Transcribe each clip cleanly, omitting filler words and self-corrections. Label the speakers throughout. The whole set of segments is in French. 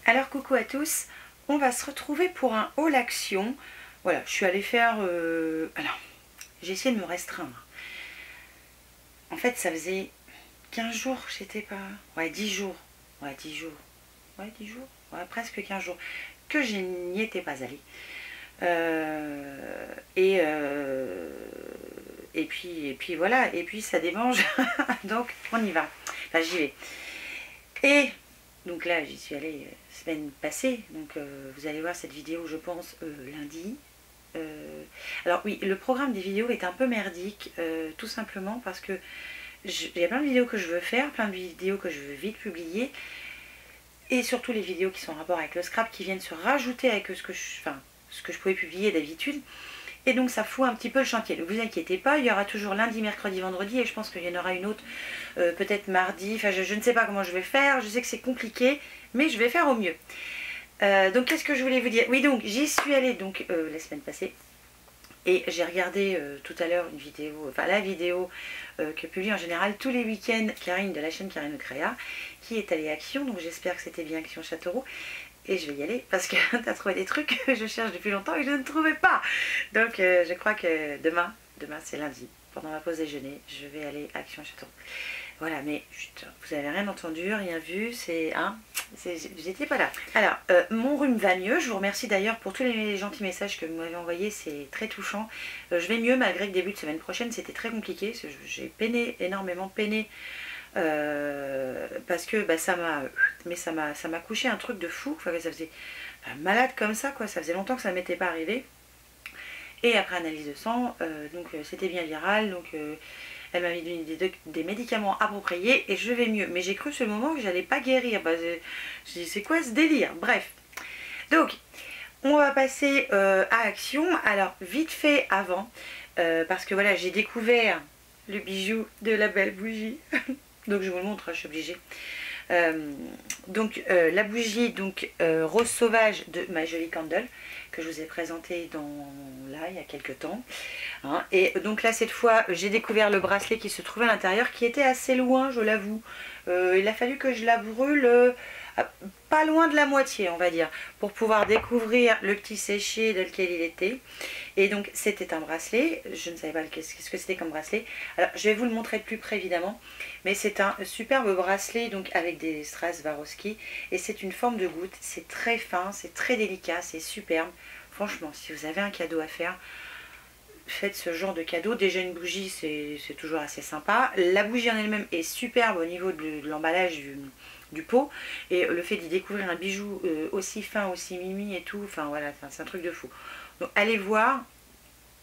Speaker 1: Alors coucou à tous, on va se retrouver pour un haul action. Voilà, je suis allée faire... Alors, j'ai essayé de me restreindre. En fait, ça faisait 15 jours, j'étais pas... Ouais, 10 jours. Ouais, 10 jours. Ouais, 10 jours. Ouais, presque 15 jours. Que je n'y étais pas allée. Et puis voilà, et puis ça démange. Donc, on y va. Enfin, j'y vais. Et... Donc là, j'y suis allée semaine passée, donc vous allez voir cette vidéo, je pense, lundi. Alors oui, le programme des vidéos est un peu merdique, tout simplement parce que il y a plein de vidéos que je veux faire, plein de vidéos que je veux vite publier, et surtout les vidéos qui sont en rapport avec le scrap qui viennent se rajouter avec ce que je pouvais publier d'habitude. Et donc ça fout un petit peu le chantier. Ne vous inquiétez pas, il y aura toujours lundi, mercredi, vendredi et je pense qu'il y en aura une autre peut-être mardi. Enfin je ne sais pas comment je vais faire, je sais que c'est compliqué, mais je vais faire au mieux. Donc qu'est-ce que je voulais vous dire? Oui, donc j'y suis allée donc la semaine passée et j'ai regardé tout à l'heure une vidéo, enfin la vidéo que publie en général tous les week-ends Karine de la chaîne Karine Ocrea qui est allée Action, donc j'espère que c'était bien Action Châteauroux. Et je vais y aller parce que tu as trouvé des trucs que je cherche depuis longtemps et je ne trouvais pas. Donc je crois que demain c'est lundi, pendant ma pause déjeuner, je vais aller à Action Châteauroux. Voilà, mais chut, vous n'avez rien entendu, rien vu, c'est... Hein, j'étais pas là. Alors, mon rhume va mieux, je vous remercie d'ailleurs pour tous les gentils messages que vous m'avez envoyés, c'est très touchant. Je vais mieux malgré que début de semaine prochaine, c'était très compliqué, j'ai peiné, énormément peiné. Parce que bah, ça m'a couché un truc de fou, enfin, ça faisait malade comme ça quoi, ça faisait longtemps que ça ne m'était pas arrivé. Et après analyse de sang, donc c'était bien viral, donc elle m'a mis des médicaments appropriés et je vais mieux. Mais j'ai cru sur le moment que j'allais pas guérir, bah, je dis c'est quoi ce délire? Bref, donc on va passer à Action. Alors vite fait avant, parce que voilà, j'ai découvert le bijou de la belle bougie. Donc je vous le montre, je suis obligée. La bougie donc rose sauvage de My Jolie Candle que je vous ai présentée il y a quelques temps. Hein. Et donc là cette fois j'ai découvert le bracelet qui se trouvait à l'intérieur qui était assez loin, je l'avoue. Il a fallu que je la brûle pas loin de la moitié on va dire pour pouvoir découvrir le petit séché de lequel il était. Et donc c'était un bracelet, je ne savais pas qu'est-ce que c'était comme bracelet. Alors je vais vous le montrer de plus près évidemment, mais c'est un superbe bracelet donc avec des strass Swarovski et c'est une forme de goutte, c'est très fin, c'est très délicat, c'est superbe. Franchement, si vous avez un cadeau à faire, faites ce genre de cadeau. Déjà une bougie c'est toujours assez sympa. La bougie en elle-même est superbe au niveau de l'emballage du pot, et le fait d'y découvrir un bijou aussi fin, aussi mimi et tout, enfin voilà, c'est un truc de fou. Donc allez voir,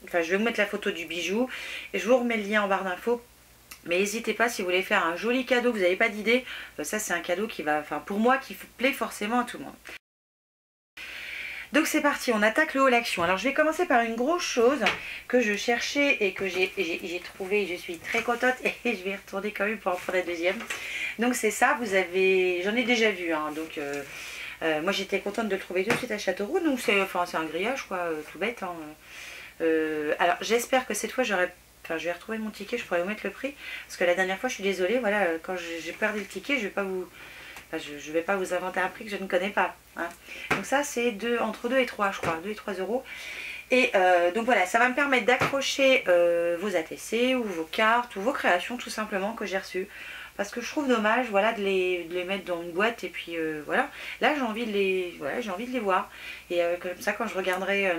Speaker 1: enfin je vais vous mettre la photo du bijou et je vous remets le lien en barre d'infos. Mais n'hésitez pas si vous voulez faire un joli cadeau, vous n'avez pas d'idée, ça c'est un cadeau qui va, enfin pour moi qui plaît forcément à tout le monde. Donc c'est parti, on attaque le haul action. Alors je vais commencer par une grosse chose que je cherchais et que j'ai trouvé, je suis très contente et je vais y retourner quand même pour en prendre la deuxième. Donc c'est ça, j'en ai déjà vu, hein, donc moi j'étais contente de le trouver tout de suite à Châteauroux, donc c'est un grillage quoi, tout bête. Hein. Alors j'espère que cette fois je vais retrouver mon ticket, je pourrais vous mettre le prix, parce que la dernière fois je suis désolée, voilà, quand j'ai perdu le ticket, je vais pas vous... Enfin, je ne vais pas vous inventer un prix que je ne connais pas. Hein. Donc ça c'est entre 2 et 3 je crois, 2 et 3 euros. Et donc voilà, ça va me permettre d'accrocher vos ATC ou vos cartes ou vos créations tout simplement que j'ai reçues. Parce que je trouve dommage voilà, de les mettre dans une boîte et puis voilà. Là j'ai envie de les voir. Et comme ça quand je regarderai... alors,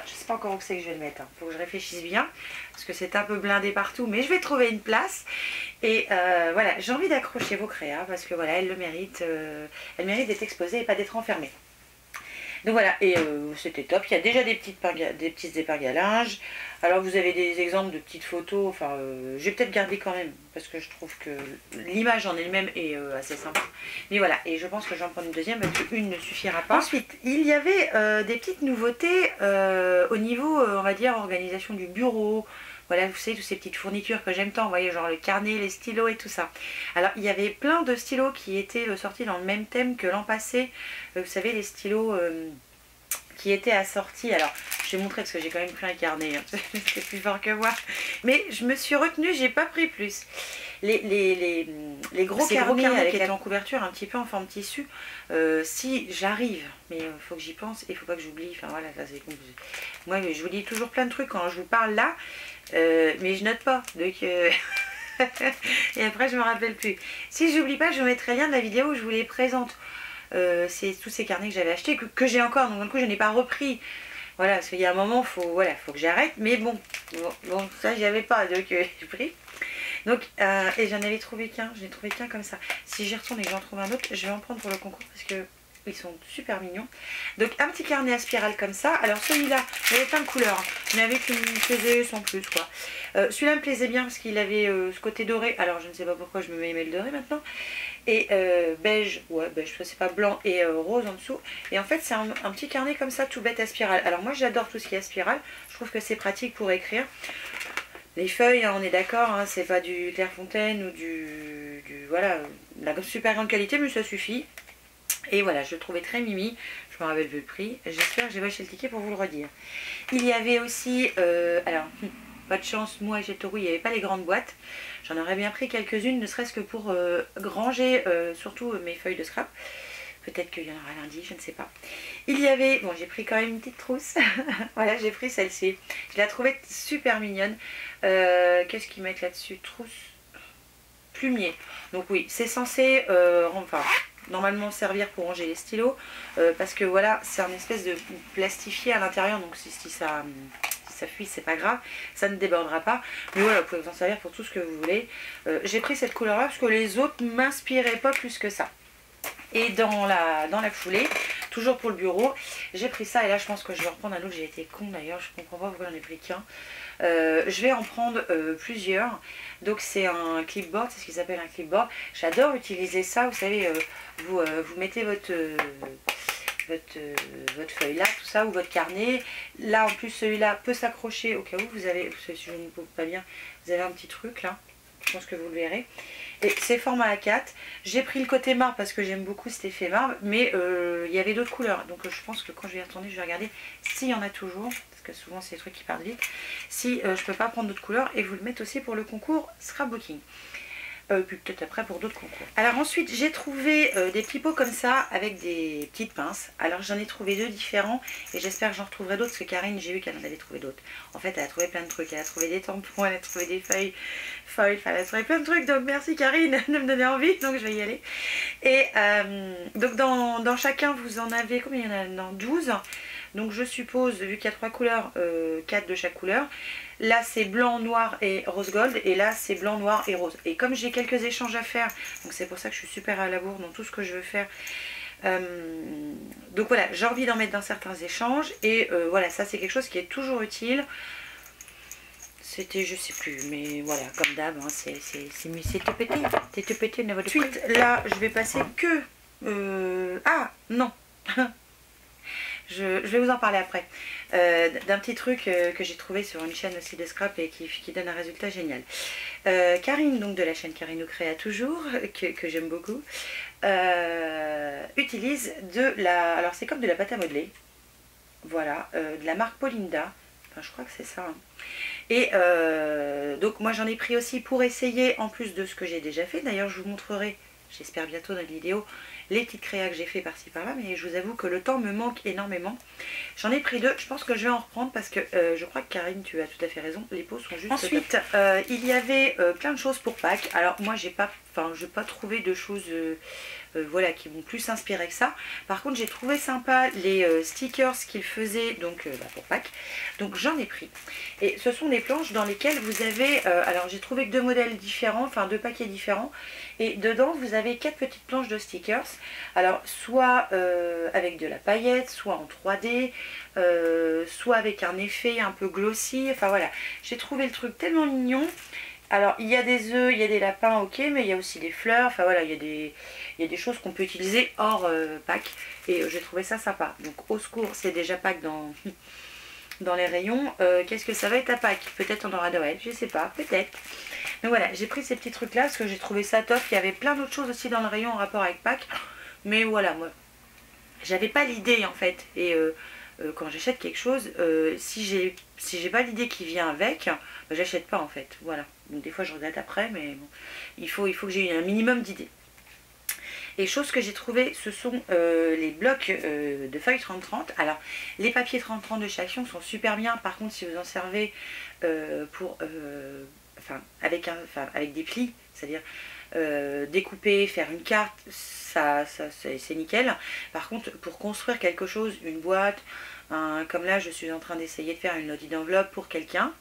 Speaker 1: je ne sais pas encore où c'est que je vais le mettre. Il faut que je réfléchisse bien. Parce que c'est un peu blindé partout. Mais je vais trouver une place. Et voilà, j'ai envie d'accrocher vos créas. Parce que voilà, elles le méritent. Elles méritent d'être exposées et pas d'être enfermées. Donc voilà, et c'était top. Il y a déjà des petites épargnes à linge. Alors vous avez des exemples de petites photos. Enfin, je vais peut-être garder quand même, parce que je trouve que l'image en elle-même est assez sympa. Mais voilà, et je pense que j'en prends une deuxième, parce qu'une ne suffira pas. Ensuite, il y avait des petites nouveautés au niveau, on va dire, organisation du bureau. Voilà, vous savez, toutes ces petites fournitures que j'aime tant, vous voyez, genre le carnet, les stylos et tout ça. Alors, il y avait plein de stylos qui étaient sortis dans le même thème que l'an passé. Vous savez, les stylos qui étaient assortis. Alors, je vais montrer parce que j'ai quand même pris un carnet. Hein. C'est plus fort que moi. Mais je me suis retenue, j'ai pas pris plus. les gros carnets avec la couverture un petit peu en forme tissu, si j'arrive, mais il faut que j'y pense et il faut pas que j'oublie, enfin voilà, ça c'est compliqué. Moi je vous dis toujours plein de trucs quand je vous parle là, mais je note pas, donc et après je me rappelle plus. Si j'oublie pas, je vous mettrai lien de la vidéo où je vous les présente. C'est tous ces carnets que j'avais achetés, que j'ai encore, donc du coup je n'ai pas repris. Voilà, parce qu'il y a un moment, faut que j'arrête, mais bon, ça j'y avais pas, donc j'ai pris. Donc, et j'en avais trouvé qu'un, comme ça. Si j'y retourne et que j'en trouve un autre, je vais en prendre pour le concours parce que ils sont super mignons. Donc un petit carnet à spirale comme ça. Alors celui-là, il y avait plein de couleurs, mais avec une plaisait sans plus quoi. Celui-là me plaisait bien parce qu'il avait ce côté doré. Alors je ne sais pas pourquoi je me mets le doré maintenant. Et beige, ouais beige, c'est pas blanc, et rose en dessous. Et en fait c'est un petit carnet comme ça tout bête à spirale. Alors moi j'adore tout ce qui est à spirale. Je trouve que c'est pratique pour écrire. Les feuilles, hein, on est d'accord, hein, c'est pas du Clairefontaine ou du voilà, la super grande qualité, mais ça suffit. Et voilà, je le trouvais très mimi. Je me rappelle plus le prix. J'espère que j'ai acheté le ticket pour vous le redire. Il y avait aussi, alors, pas de chance, moi j'ai Toru, il n'y avait pas les grandes boîtes. J'en aurais bien pris quelques-unes, ne serait-ce que pour ranger surtout mes feuilles de scrap. Peut-être qu'il y en aura lundi, je ne sais pas. Il y avait, bon j'ai pris quand même une petite trousse. Voilà, j'ai pris celle-ci. Je la trouvais super mignonne. Qu'est-ce qu'ils mettent là-dessus? Trousse plumier. Donc oui, c'est censé, enfin, normalement servir pour ranger les stylos. Parce que voilà, c'est un espèce de plastifié à l'intérieur. Donc si ça fuit, c'est pas grave, ça ne débordera pas. Mais voilà, vous pouvez vous en servir pour tout ce que vous voulez. J'ai pris cette couleur-là parce que les autres m'inspiraient pas plus que ça. Et dans la foulée, toujours pour le bureau, j'ai pris ça. Et là, je pense que je vais reprendre un autre. J'ai été con d'ailleurs, je comprends pas pourquoi j'en ai pris qu'un. Je vais en prendre plusieurs. Donc c'est un clipboard, c'est ce qu'ils appellent un clipboard. J'adore utiliser ça. Vous savez, vous mettez votre feuille là, tout ça, ou votre carnet. Là, en plus, celui-là peut s'accrocher au cas où vous avez, si je ne peux pas bien, vous avez un petit truc là. Je pense que vous le verrez. Et c'est format A4. J'ai pris le côté marbre parce que j'aime beaucoup cet effet marbre. Mais il y avait d'autres couleurs. Donc je pense que quand je vais y retourner, je vais regarder s'il y en a toujours. Parce que souvent c'est des trucs qui partent vite. Si je peux pas prendre d'autres couleurs. Et vous le mettre aussi pour le concours scrapbooking. Puis peut-être après pour d'autres concours. Alors ensuite j'ai trouvé des petits pots comme ça avec des petites pinces. Alors j'en ai trouvé deux différents et j'espère que j'en retrouverai d'autres parce que Karine, j'ai vu qu'elle en avait trouvé d'autres. En fait elle a trouvé plein de trucs, elle a trouvé des tampons, elle a trouvé des feuilles, enfin elle a trouvé plein de trucs, donc merci Karine de me donner envie, donc je vais y aller. Et donc dans chacun vous en avez, combien il y en a? Dans 12. Donc je suppose, vu qu'il y a 3 couleurs, 4 de chaque couleur. Là c'est blanc, noir et rose gold. Et là c'est blanc, noir et rose. Et comme j'ai quelques échanges à faire, donc c'est pour ça que je suis super à la bourre dans tout ce que je veux faire. Donc voilà, j'ai envie d'en mettre dans certains échanges. Et voilà, ça c'est quelque chose qui est toujours utile. C'était, je sais plus, mais voilà, comme d'hab, hein, c'est tout pété. C'est tout pété au niveau de suite. Là je vais passer que... ah non. Je vais vous en parler après. D'un petit truc que j'ai trouvé sur une chaîne aussi de scrap et qui donne un résultat génial. Karine, donc de la chaîne Karine Créa toujours, que j'aime beaucoup, utilise de la... Alors c'est comme de la pâte à modeler. Voilà, de la marque Paulinda. Enfin je crois que c'est ça. Hein. Et donc moi j'en ai pris aussi pour essayer en plus de ce que j'ai déjà fait. D'ailleurs je vous montrerai, j'espère bientôt dans la vidéo, les petites créas que j'ai fait par-ci par-là, mais je vous avoue que le temps me manque énormément. J'en ai pris deux, je pense que je vais en reprendre parce que je crois que Karine, tu as tout à fait raison, les pots sont juste... Ensuite, il y avait plein de choses pour Pâques. Alors moi j'ai pas trouvé de choses voilà, qui m'ont plus inspiré que ça. Par contre j'ai trouvé sympa les stickers qu'ils faisaient donc pour Pâques. Donc j'en ai pris. Et ce sont des planches dans lesquelles vous avez... alors j'ai trouvé que 2 modèles différents, enfin 2 paquets différents. Et dedans vous avez 4 petites planches de stickers. Alors soit avec de la paillette, soit en 3D, soit avec un effet un peu glossy. Enfin voilà, j'ai trouvé le truc tellement mignon. Alors il y a des œufs, il y a des lapins, ok, mais il y a aussi des fleurs. Enfin voilà, il y a des choses qu'on peut utiliser hors Pâques. Et j'ai trouvé ça sympa. Donc au secours, c'est déjà Pâques dans les rayons. Qu'est-ce que ça va être à Pâques? Peut-être on aura Noël, je sais pas, peut-être. Donc voilà, j'ai pris ces petits trucs là parce que j'ai trouvé ça top. Il y avait plein d'autres choses aussi dans le rayon en rapport avec Pâques. Mais voilà, moi, j'avais pas l'idée en fait. Et quand j'achète quelque chose, si j'ai pas l'idée qui vient avec, j'achète pas en fait. Voilà. Donc des fois je regrette après, mais bon, il faut que j'ai un minimum d'idées. Et chose que j'ai trouvé, ce sont les blocs de feuilles 30-30. Alors, les papiers 30-30 de chez Action sont super bien. Par contre, si vous en servez avec des plis, c'est-à-dire découper, faire une carte, ça c'est nickel. Par contre, pour construire quelque chose, une boîte, comme là, je suis en train d'essayer de faire une lodi d'enveloppe pour quelqu'un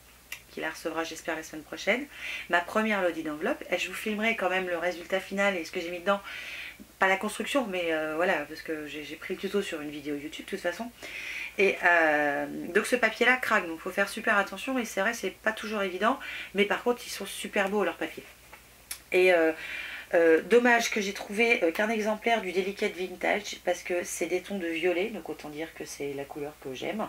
Speaker 1: qui la recevra, j'espère, la semaine prochaine. Ma première lodi d'enveloppe, je vous filmerai quand même le résultat final et ce que j'ai mis dedans. Pas la construction, mais voilà, parce que j'ai pris le tuto sur une vidéo YouTube de toute façon. Et donc ce papier là craque, donc il faut faire super attention. Et c'est vrai, c'est pas toujours évident, mais par contre ils sont super beaux leurs papiers. Et dommage que j'ai trouvé qu'un exemplaire du Delicate Vintage, parce que c'est des tons de violet, donc autant dire que c'est la couleur que j'aime.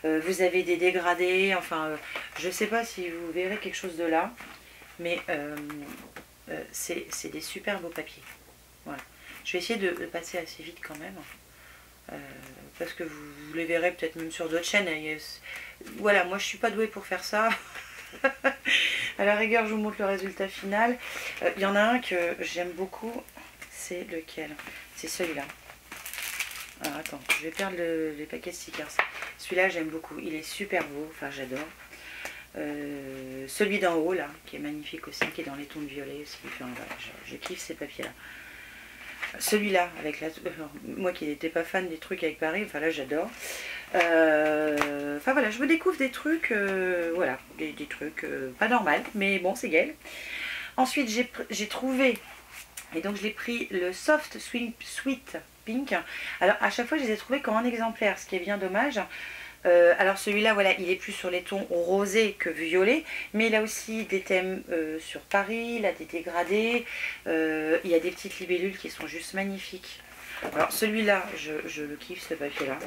Speaker 1: Vous avez des dégradés, enfin je sais pas si vous verrez quelque chose de là, mais c'est des super beaux papiers. Voilà. Je vais essayer de passer assez vite quand même, parce que vous les verrez peut-être même sur d'autres chaînes. Voilà, moi je suis pas douée pour faire ça. À la rigueur, je vous montre le résultat final. Il y en a un que j'aime beaucoup, c'est lequel? C'est celui-là. Alors attends, je vais perdre les paquets de stickers. Celui-là j'aime beaucoup, il est super beau, enfin j'adore. Celui d'en haut là, qui est magnifique aussi, qui est dans les tons de violet aussi. Enfin, voilà, je kiffe ces papiers là. Celui-là, avec moi qui n'étais pas fan des trucs avec Paris, enfin là j'adore. Enfin voilà, je me découvre des trucs, voilà, des trucs pas normaux, mais bon, c'est gal. Ensuite, j'ai trouvé, et donc je l'ai pris, le Soft Sweet Pink. Alors à chaque fois, je les ai trouvés comme un exemplaire, ce qui est bien dommage. Alors celui-là, voilà, il est plus sur les tons rosés que violets, mais il a aussi des thèmes sur Paris, il a des dégradés, il y a des petites libellules qui sont juste magnifiques. Alors celui-là, je le kiffe, ce papier-là.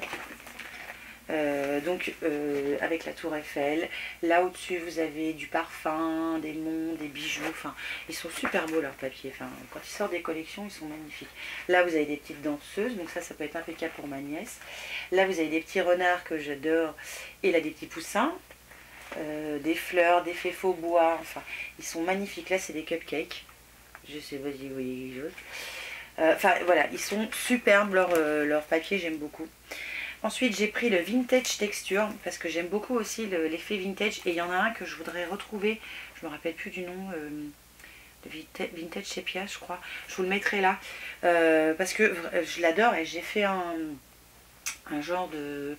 Speaker 1: Avec la tour Eiffel, là au-dessus vous avez du parfum, des monts, des bijoux, enfin ils sont super beaux leurs papiers, enfin quand ils sortent des collections ils sont magnifiques. Là vous avez des petites danseuses, donc ça peut être impeccable pour ma nièce. Là vous avez des petits renards que j'adore, et là des petits poussins, des fleurs, des faits faux bois, enfin ils sont magnifiques. Là c'est des cupcakes, je sais pas si vous voyez quelque chose. Enfin voilà, ils sont superbes leurs papiers, j'aime beaucoup. Ensuite, j'ai pris le Vintage Texture, parce que j'aime beaucoup aussi l'effet vintage. Et il y en a un que je voudrais retrouver, je me rappelle plus du nom, Vintage Sepia, je crois. Je vous le mettrai là, parce que je l'adore et j'ai fait un genre de...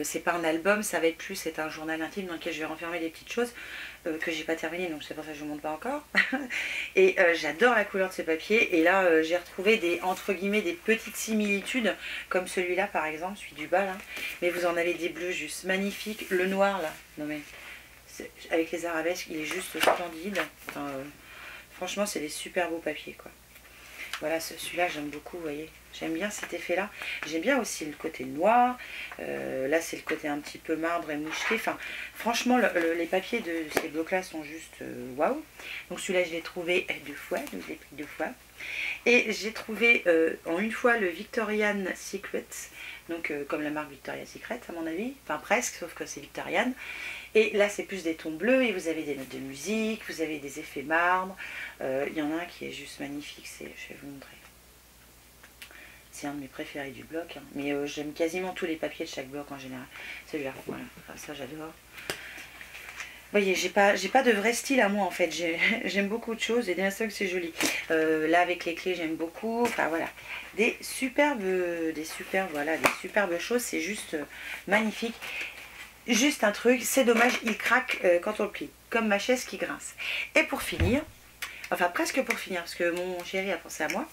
Speaker 1: c'est pas un album, ça va être plus, c'est un journal intime dans lequel je vais renfermer des petites choses que j'ai pas terminé, donc c'est pour ça que je ne vous montre pas encore. Et j'adore la couleur de ce papier, et là j'ai retrouvé des, entre guillemets, des petites similitudes, comme celui-là par exemple, celui du bas là, mais vous en avez des bleus juste magnifiques. Le noir là, non mais avec les arabesques, il est juste splendide. Enfin, franchement c'est des super beaux papiers quoi. Voilà, celui-là j'aime beaucoup, vous voyez. J'aime bien cet effet-là. J'aime bien aussi le côté noir. Là, c'est le côté un petit peu marbre et moucheté. Enfin, franchement, les papiers de ces blocs-là sont juste waouh. Donc celui-là, je l'ai trouvé 2 fois. Donc je l'ai pris 2 fois. Et j'ai trouvé en une fois le Victorian Secret. Donc comme la marque Victoria's Secret, à mon avis. Enfin, presque, sauf que c'est Victorian. Et là, c'est plus des tons bleus. Et vous avez des notes de musique. Vous avez des effets marbre. Il y en a un qui est juste magnifique. Je vais vous montrer. C'est un de mes préférés du bloc, hein. Mais j'aime quasiment tous les papiers de chaque bloc en général. Celui-là, voilà, ça j'adore. Vous voyez, j'ai pas de vrai style à moi en fait. J'aime beaucoup de choses et bien sûr que c'est joli. Là avec les clés, j'aime beaucoup. Enfin voilà, des superbes choses. C'est juste magnifique. Juste un truc, c'est dommage, il craque quand on le plie, comme ma chaise qui grince. Et pour finir, enfin presque pour finir, parce que mon chéri a pensé à moi,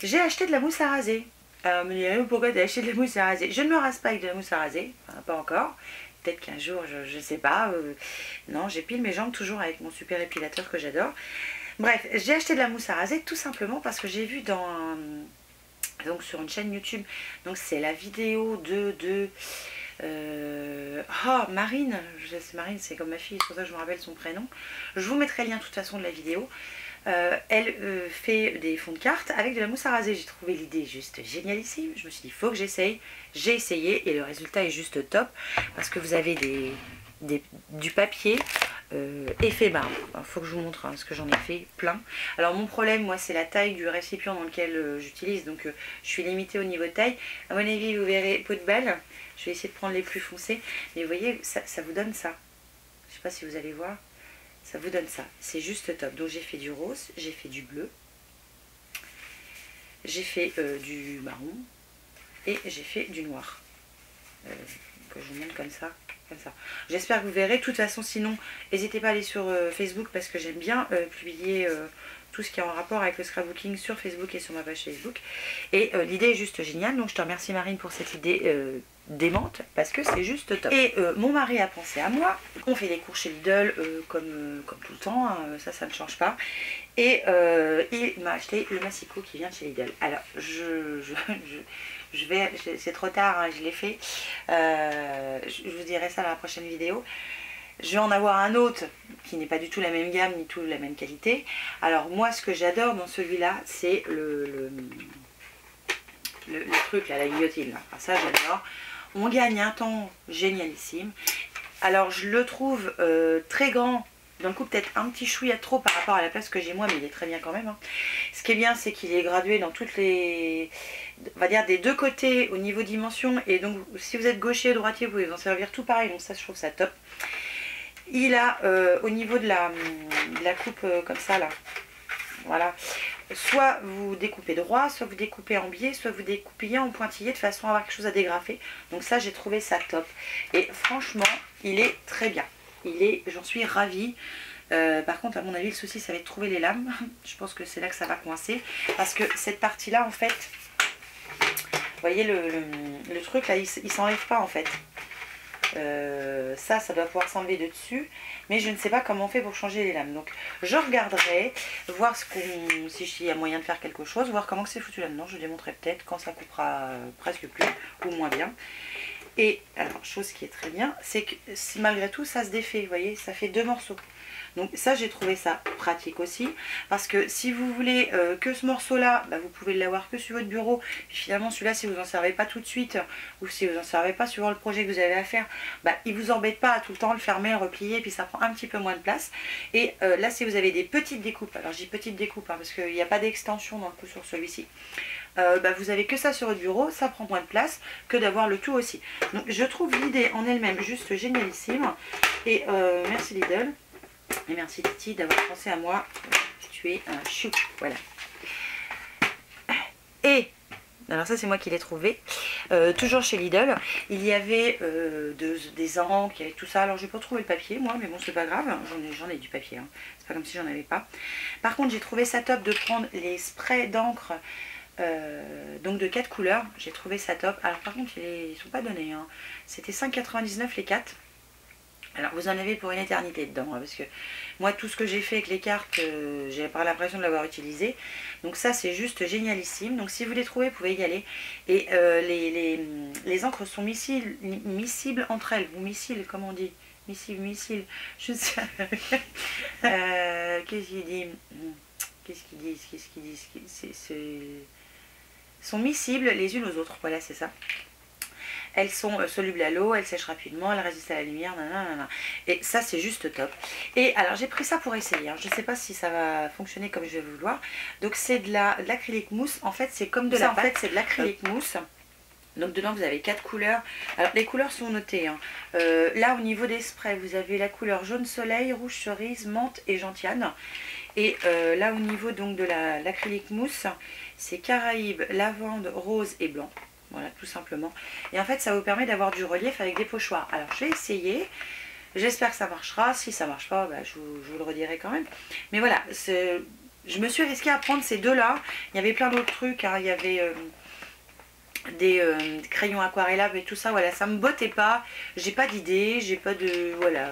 Speaker 1: j'ai acheté de la mousse à raser. Alors, me direz pourquoi tu as acheté de la mousse à raser? Je ne me rase pas avec de la mousse à raser, enfin, pas encore. Peut-être qu'un jour, je sais pas. Non, j'épile mes jambes toujours avec mon super épilateur que j'adore. Bref, j'ai acheté de la mousse à raser tout simplement parce que j'ai vu donc sur une chaîne YouTube, donc c'est la vidéo Marine, Marine, c'est comme ma fille, c'est pour ça que je me rappelle son prénom. Je vous mettrai le lien de toute façon de la vidéo. Elle fait des fonds de cartes avec de la mousse à raser. J'ai trouvé l'idée juste génialissime. Je me suis dit, il faut que j'essaye. J'ai essayé et le résultat est juste top parce que vous avez du papier effet barbe. Il faut que je vous montre parce que j'en ai fait plein. Alors mon problème moi c'est la taille du récipient dans lequel j'utilise, donc je suis limitée au niveau de taille. À mon avis vous verrez peau de balle, je vais essayer de prendre les plus foncés, mais vous voyez ça vous donne ça. Je sais pas si vous allez voir, ça vous donne ça, c'est juste top. Donc j'ai fait du rose, j'ai fait du bleu, j'ai fait du marron et j'ai fait du noir. Que je vous montre comme ça. J'espère que vous verrez. De toute façon, sinon, n'hésitez pas à aller sur Facebook parce que j'aime bien publier tout ce qui est en rapport avec le scrapbooking sur Facebook et sur ma page Facebook. Et l'idée est juste géniale. Donc je te remercie Marine pour cette idée démente parce que c'est juste top. Et mon mari a pensé à moi. On fait des cours chez Lidl comme tout le temps. Hein, ça ne change pas. Et il m'a acheté le massicot qui vient de chez Lidl. Alors c'est trop tard, hein, je l'ai fait. Je vous dirai ça dans la prochaine vidéo. Je vais en avoir un autre qui n'est pas du tout la même gamme ni tout la même qualité. Alors moi ce que j'adore dans celui-là c'est le truc là, la guillotine là. Enfin, ça j'adore. On gagne un temps génialissime. Alors je le trouve très grand. D'un coup peut-être un petit chouïa trop par rapport à la place que j'ai moi, mais il est très bien quand même. Hein. Ce qui est bien c'est qu'il est gradué dans toutes les... on va dire des deux côtés au niveau dimension. Et donc si vous êtes gaucher ou droitier vous pouvez vous en servir tout pareil. Donc ça je trouve ça top. Il a au niveau de la coupe comme ça là. Voilà. Soit vous découpez droit, soit vous découpez en biais, soit vous découpez en pointillé de façon à avoir quelque chose à dégrafer. Donc ça j'ai trouvé ça top. Et franchement il est très bien. J'en suis ravie. Par contre à mon avis le souci ça va être de trouver les lames. Je pense que c'est là que ça va coincer. Parce que cette partie là en fait, vous voyez le truc là il s'enlève pas en fait. Ça doit pouvoir s'enlever de dessus. Mais je ne sais pas comment on fait pour changer les lames. Donc je regarderai, voir si il y a moyen de faire quelque chose. Voir comment c'est foutu là-dedans. Je démontrerai peut-être quand ça coupera presque plus ou moins bien. Et alors, chose qui est très bien, c'est que malgré tout, ça se défait, vous voyez, ça fait deux morceaux. Donc ça, j'ai trouvé ça pratique aussi, parce que si vous voulez que ce morceau-là, bah, vous pouvez l'avoir que sur votre bureau. Puis finalement, celui-là, si vous n'en servez pas tout de suite, ou si vous n'en servez pas sur le projet que vous avez à faire, bah, il ne vous embête pas à tout le temps le fermer, le replier, puis ça prend un petit peu moins de place. Et là, si vous avez des petites découpes, alors je dis petites découpes, hein, parce qu'il n'y a pas d'extension dans le coup sur celui-ci. Bah, vous avez que ça sur votre bureau, ça prend moins de place que d'avoir le tout aussi. Donc je trouve l'idée en elle-même juste génialissime. Et merci Lidl. Et merci Titi d'avoir pensé à moi. Tu es un chou. Voilà. Et alors ça c'est moi qui l'ai trouvé. Toujours chez Lidl. Il y avait des encres, il y avait tout ça. Alors j'ai pas trouvé le papier moi, mais bon c'est pas grave. J'en ai du papier. Hein. C'est pas comme si j'en avais pas. Par contre j'ai trouvé ça top de prendre les sprays d'encre. Donc de 4 couleurs, j'ai trouvé ça top. Alors par contre ils sont pas donnés, hein. C'était 5,99 les 4. Alors vous en avez pour une éternité dedans, hein, parce que moi tout ce que j'ai fait avec les cartes, j'ai pas l'impression de l'avoir utilisé. Donc ça c'est juste génialissime. Donc si vous les trouvez, vous pouvez y aller. Et les encres sont miscibles entre elles, ou missiles, comment on dit, missile, je sais. Qu'est-ce qu'ils disent, sont miscibles les unes aux autres, voilà c'est ça. Elles sont solubles à l'eau, elles sèchent rapidement, elles résistent à la lumière, nanana. Et ça c'est juste top. Et alors j'ai pris ça pour essayer, hein. Je ne sais pas si ça va fonctionner comme je vais vouloir. Donc c'est de l'acrylique mousse, en fait c'est comme de la pâte. En fait c'est de l'acrylique mousse. Donc dedans vous avez 4 couleurs. Alors les couleurs sont notées, hein. Là au niveau des sprays vous avez la couleur jaune soleil, rouge cerise, menthe et gentiane. Et là au niveau donc de l'acrylique mousse, c'est Caraïbes, lavande, rose et blanc. Voilà tout simplement. Et en fait ça vous permet d'avoir du relief avec des pochoirs. Alors je vais essayer. J'espère que ça marchera. Si ça marche pas, bah, je vous le redirai quand même. Mais voilà, je me suis risquée à prendre ces deux là. Il y avait plein d'autres trucs, hein. Il y avait des crayons aquarellables et tout ça, voilà, ça me bottait pas, j'ai pas d'idée, j'ai pas de, voilà,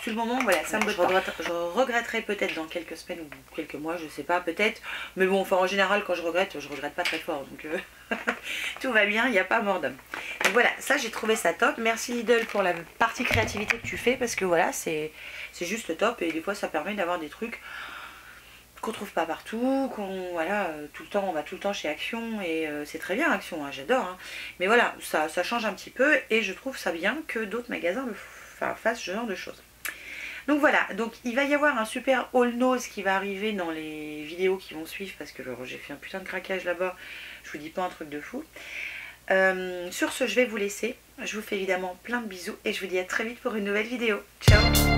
Speaker 1: sur le moment, voilà, ça me botte pas. Je regretterai peut-être dans quelques semaines ou quelques mois, je sais pas, peut-être, mais bon, enfin en général quand je regrette pas très fort, donc tout va bien, il n'y a pas mort d'homme. Donc voilà, ça j'ai trouvé ça top, merci Lidl pour la partie créativité que tu fais, parce que voilà, c'est juste top, et des fois ça permet d'avoir des trucs qu'on trouve pas partout, voilà, tout le temps, on va tout le temps chez Action, et c'est très bien Action, hein, j'adore, hein. Mais voilà, ça change un petit peu, et je trouve ça bien que d'autres magasins fassent ce genre de choses. Donc voilà, donc il va y avoir un super haul nose qui va arriver dans les vidéos qui vont suivre parce que j'ai fait un putain de craquage là-bas, je vous dis pas un truc de fou. Sur ce, je vais vous laisser, je vous fais évidemment plein de bisous et je vous dis à très vite pour une nouvelle vidéo. Ciao!